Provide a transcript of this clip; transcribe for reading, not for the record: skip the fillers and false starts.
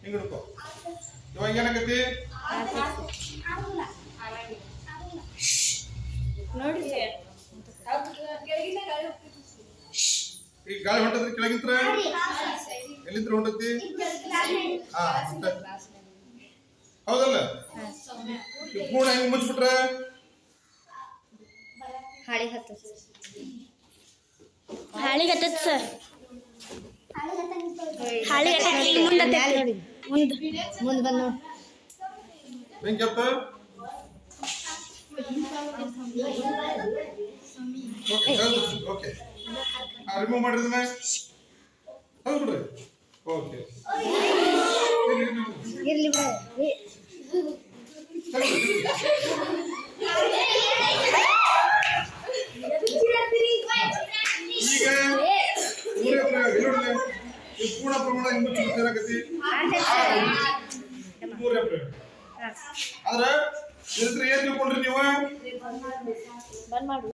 ಹಿಂಗ್ ಹಿಡ್ಕೊ. ಇವಾಗ ಏನಾಗೈತಿ ನೋಡಿ ಈಗ ಗಾಳಿ ಹೊಂಟದ್ರಿ ಕೆಳಗಿಂತ್ರ ಎಲ್ಲಿಂತ್ರ ಹೊಂಟತಿ ಹಾ ಹೌದಲ್ಲ ಪೂರ್ಣ ಹೆಂಗ್ ಮುಚ್ಬಿಟ್ರೆ ಹಾಳಿಗೆ ಹತ್ತದ ಸರ್ ಹಾಳಿಗೆ ಮುಂದೆ ಬಂದು ಬೆಂಕಿ ಹತ್ತ ಓಕೆ ರಿಮೂವ್ ಮಾಡ್ರಿ ಇದನ್ನ ಹೌದು ಬಿಡ್ರಿ ಓಕೆ ಇರ್ಲಿ ಬಿಡ ಈಗ ಪೂರ್ಣ ಪ್ರಮಾಣ ಹಿಂಗ್ ಮುಚ್ಚಿ ಆದ್ರೆ ಏನ್ ತಿಳ್ಕೊಂಡ್ರಿ ನೀವು ಬಂದ್ ಮಾಡು